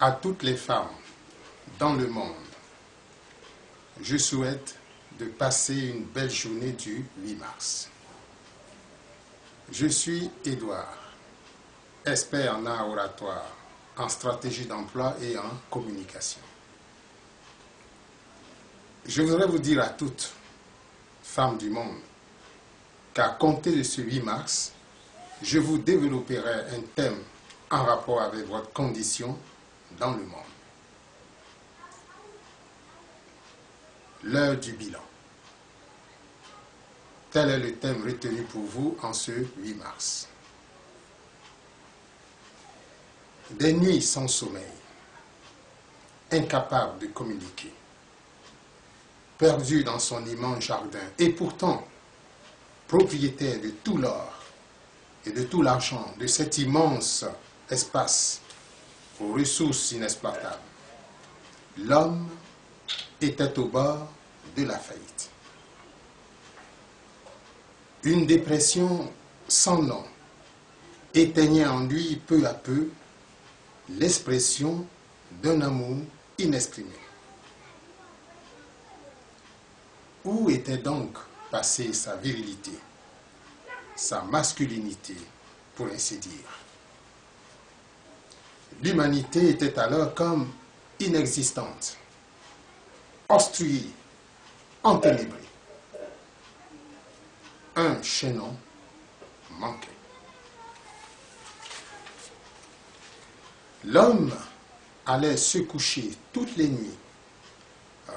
À toutes les femmes dans le monde, je souhaite de passer une belle journée du 8 mars. Je suis Édouard, expert en art oratoire, en stratégie d'emploi et en communication. Je voudrais vous dire à toutes, femmes du monde, qu'à compter de ce 8 mars, je vous développerai un thème en rapport avec votre condition dans le monde. L'heure du bilan. Tel est le thème retenu pour vous en ce 8 mars. Des nuits sans sommeil, incapable de communiquer, perdu dans son immense jardin et pourtant propriétaire de tout l'or et de tout l'argent de cet immense espace aux ressources inexploitables. L'homme était au bord de la faillite. Une dépression sans nom éteignait en lui peu à peu l'expression d'un amour inexprimé. Où était donc passée sa virilité, sa masculinité, pour ainsi dire? L'humanité était alors comme inexistante, obstruée, enténébrée. Un chaînon manquait. L'homme allait se coucher toutes les nuits,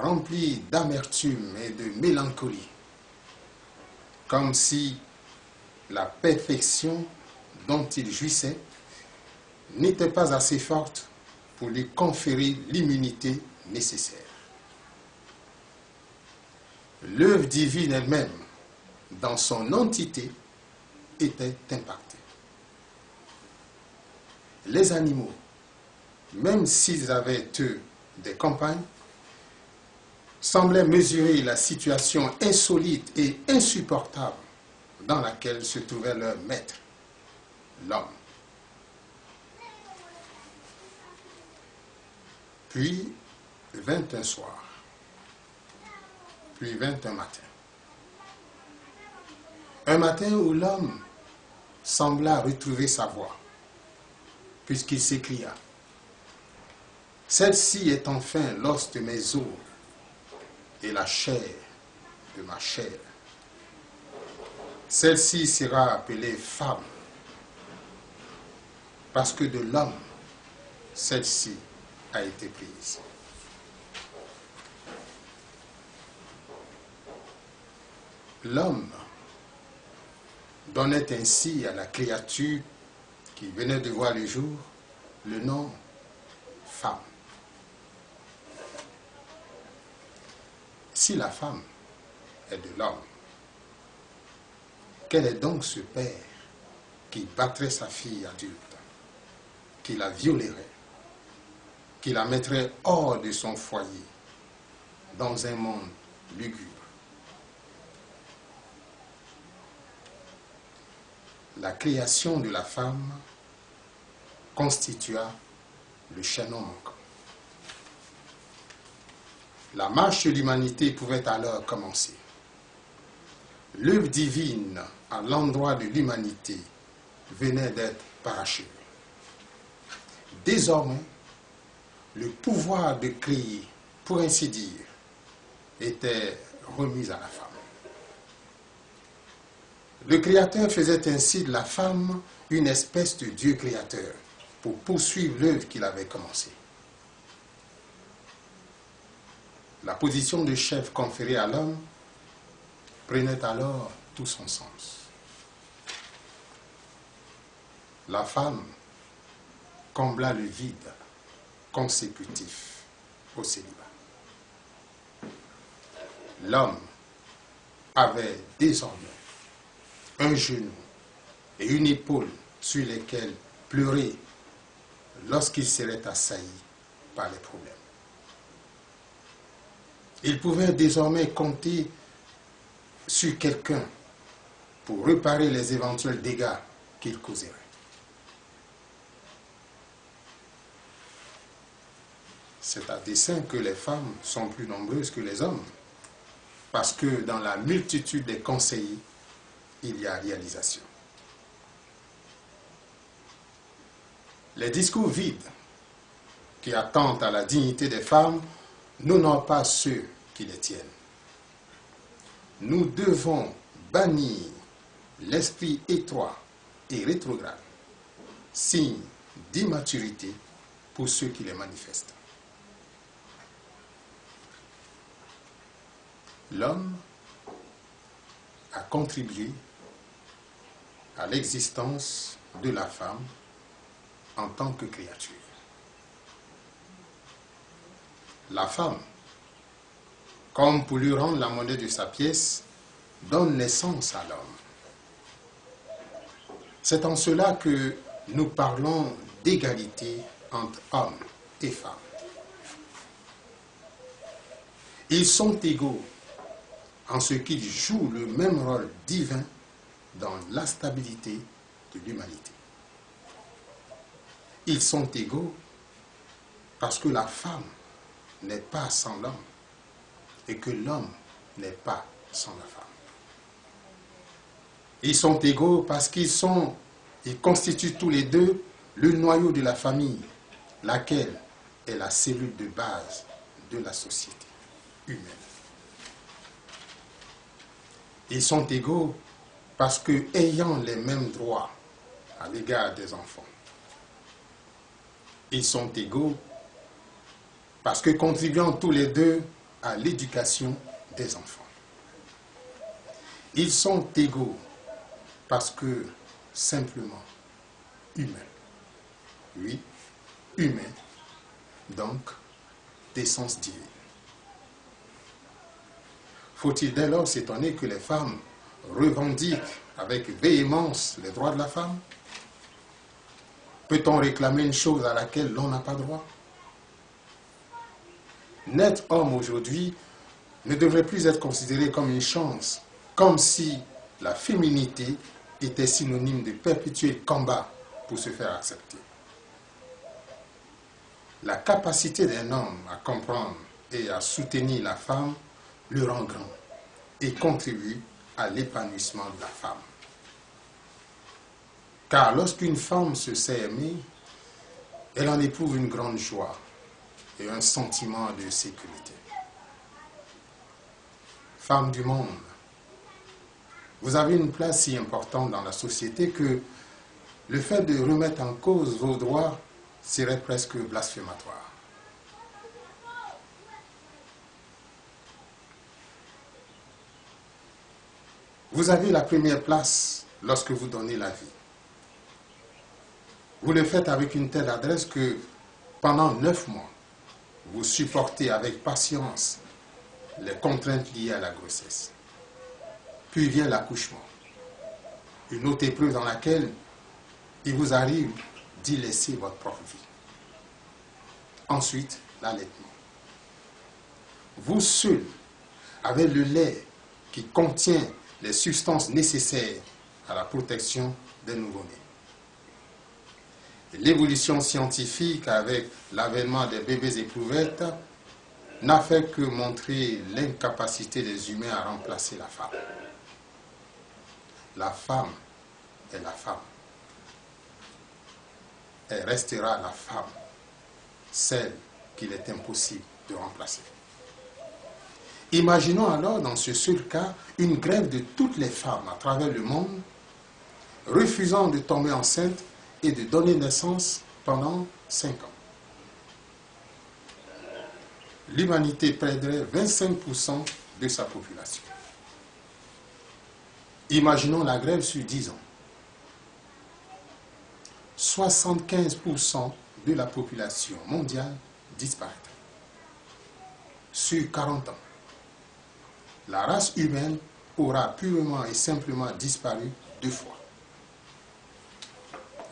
rempli d'amertume et de mélancolie, comme si la perfection dont il jouissait n'était pas assez forte pour lui conférer l'immunité nécessaire. L'œuvre divine elle-même, dans son entité, était impactée. Les animaux, même s'ils avaient, eux, des compagnes, semblaient mesurer la situation insolite et insupportable dans laquelle se trouvait leur maître, l'homme. Puis vint un soir, puis vint un matin. Un matin où l'homme sembla retrouver sa voix, puisqu'il s'écria: « Celle-ci est enfin l'os de mes os et la chair de ma chair. Celle-ci sera appelée femme, parce que de l'homme, celle-ci a été prise. » L'homme donnait ainsi à la créature qui venait de voir le jour le nom femme. Si la femme est de l'homme, quel est donc ce père qui battrait sa fille adulte, qui la violerait, qui la mettrait hors de son foyer, dans un monde lugubre? La création de la femme constitua le chaînon manquant. La marche de l'humanité pouvait alors commencer. L'œuvre divine à l'endroit de l'humanité venait d'être parachevée. Désormais, le pouvoir de créer, pour ainsi dire, était remis à la femme. Le Créateur faisait ainsi de la femme une espèce de Dieu créateur pour poursuivre l'œuvre qu'il avait commencée. La position de chef conférée à l'homme prenait alors tout son sens. La femme combla le vide consécutif au célibat. L'homme avait désormais un genou et une épaule sur lesquels pleurer lorsqu'il serait assailli par les problèmes. Il pouvait désormais compter sur quelqu'un pour réparer les éventuels dégâts qu'il causerait. c'est à dessein que les femmes sont plus nombreuses que les hommes, parce que dans la multitude des conseillers, il y a réalisation. Les discours vides qui attentent à la dignité des femmes n'honorent pas ceux qui les tiennent. Nous devons bannir l'esprit étroit et rétrograde, signe d'immaturité pour ceux qui les manifestent. L'homme a contribué à l'existence de la femme en tant que créature. La femme, comme pour lui rendre la monnaie de sa pièce, donne naissance à l'homme. C'est en cela que nous parlons d'égalité entre hommes et femmes. Ils sont égaux en ce qu'ils jouent le même rôle divin dans la stabilité de l'humanité. Ils sont égaux parce que la femme n'est pas sans l'homme et que l'homme n'est pas sans la femme. Ils sont égaux parce qu'ils constituent tous les deux le noyau de la famille, laquelle est la cellule de base de la société humaine. Ils sont égaux parce que, ayant les mêmes droits à l'égard des enfants, ils sont égaux parce que contribuant tous les deux à l'éducation des enfants. Ils sont égaux parce que simplement humains. Oui, humains, donc d'essence divine. Faut-il dès lors s'étonner que les femmes revendiquent avec véhémence les droits de la femme? Peut-on réclamer une chose à laquelle l'on n'a pas droit? N'être homme aujourd'hui ne devrait plus être considéré comme une chance, comme si la féminité était synonyme de perpétuel combat pour se faire accepter. La capacité d'un homme à comprendre et à soutenir la femme le rend grand et contribue à l'épanouissement de la femme. Car lorsqu'une femme se sait aimer, elle en éprouve une grande joie et un sentiment de sécurité. Femmes du monde, vous avez une place si importante dans la société que le fait de remettre en cause vos droits serait presque blasphématoire. Vous avez la première place lorsque vous donnez la vie. Vous le faites avec une telle adresse que pendant 9 mois, vous supportez avec patience les contraintes liées à la grossesse. Puis vient l'accouchement, une autre épreuve dans laquelle il vous arrive d'y laisser votre propre vie. Ensuite, l'allaitement. Vous seul avez le lait qui contient les substances nécessaires à la protection des nouveau-nés. L'évolution scientifique avec l'avènement des bébés éprouvettes n'a fait que montrer l'incapacité des humains à remplacer la femme. La femme est la femme. Elle restera la femme, celle qu'il est impossible de remplacer. Imaginons alors dans ce seul cas une grève de toutes les femmes à travers le monde, refusant de tomber enceinte et de donner naissance pendant 5 ans. L'humanité perdrait 25% de sa population. Imaginons la grève sur 10 ans. 75% de la population mondiale disparaîtrait. Sur 40 ans, la race humaine aura purement et simplement disparu 2 fois.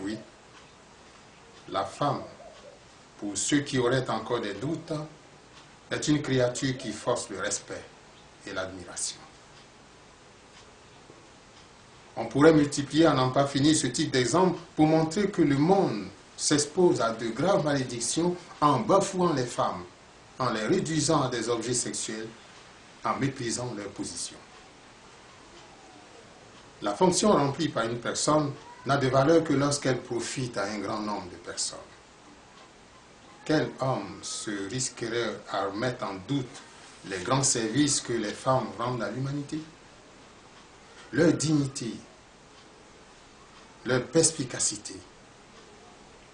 Oui, la femme, pour ceux qui auraient encore des doutes, est une créature qui force le respect et l'admiration. On pourrait multiplier à n'en pas finir ce type d'exemple pour montrer que le monde s'exposent à de graves malédictions en bafouant les femmes, en les réduisant à des objets sexuels, en méprisant leur position. La fonction remplie par une personne n'a de valeur que lorsqu'elle profite à un grand nombre de personnes. Quel homme se risquerait à remettre en doute les grands services que les femmes rendent à l'humanité? Leur dignité, leur perspicacité,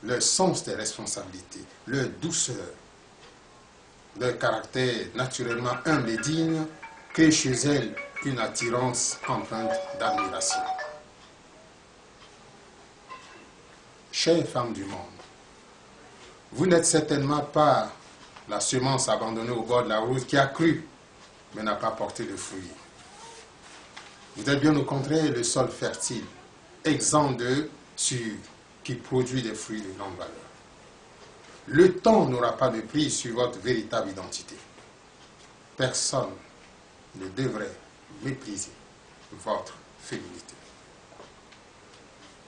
leur sens des responsabilités, leur douceur, leur caractère naturellement humble et digne créent chez elles une attirance empreinte d'admiration. Chères femmes du monde, vous n'êtes certainement pas la semence abandonnée au bord de la route qui a cru, mais n'a pas porté de fruits. Vous êtes bien au contraire le sol fertile, exempt de sur qui produit des fruits de grande valeur. Le temps n'aura pas de prix sur votre véritable identité. Personne ne devrait mépriser votre féminité.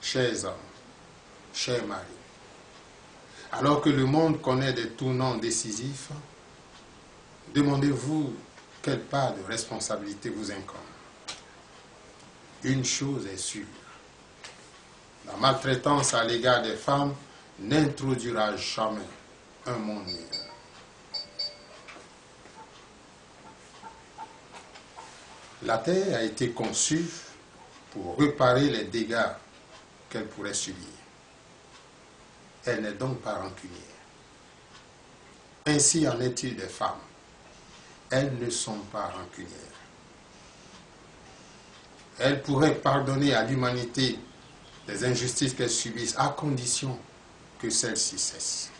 Chers hommes, chers maris, alors que le monde connaît des tournants décisifs, demandez-vous quelle part de responsabilité vous incombe. Une chose est sûre, la maltraitance à l'égard des femmes n'introduira jamais un monde meilleur. La Terre a été conçue pour réparer les dégâts qu'elle pourrait subir. Elle n'est donc pas rancunière. Ainsi en est-il des femmes. Elles ne sont pas rancunières. Elles pourraient pardonner à l'humanité les injustices qu'elles subissent à condition que celles-ci cessent.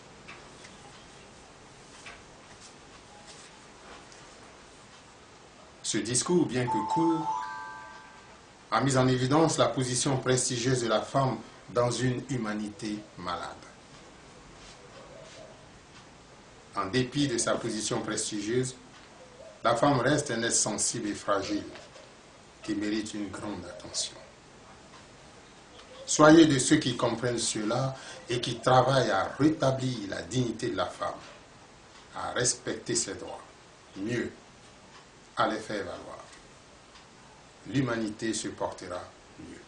Ce discours, bien que court, a mis en évidence la position prestigieuse de la femme dans une humanité malade. En dépit de sa position prestigieuse, la femme reste un être sensible et fragile qui mérite une grande attention. Soyez de ceux qui comprennent cela et qui travaillent à rétablir la dignité de la femme, à respecter ses droits, mieux, à les faire valoir. L'humanité se portera mieux.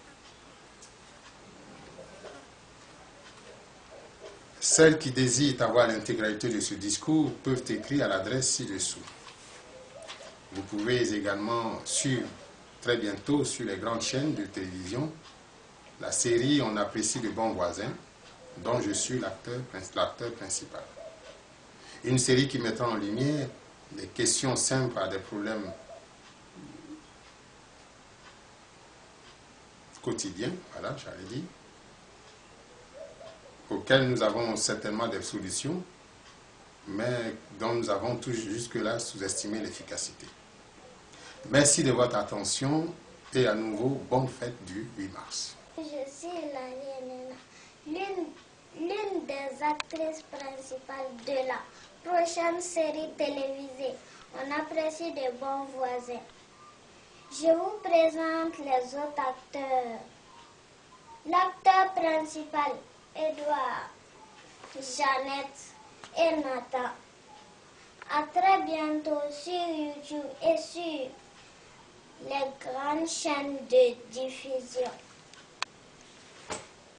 Celles qui désirent avoir l'intégralité de ce discours peuvent écrire à l'adresse ci-dessous. Vous pouvez également suivre très bientôt sur les grandes chaînes de télévision la série On apprécie de bons voisins, dont je suis l'acteur principal. Une série qui mettra en lumière des questions simples à des problèmes quotidiens, voilà, j'allais dire, auxquels nous avons certainement des solutions, mais dont nous avons jusque-là sous-estimé l'efficacité. Merci de votre attention et à nouveau, bonne fête du 8 mars. Je suis Laliana, l'une des actrices principales de la prochaine série télévisée On apprécie de bons voisins. Je vous présente les autres acteurs. L'acteur principal, Edouard, Jeannette et Nathan. À très bientôt sur YouTube et sur les grandes chaînes de diffusion.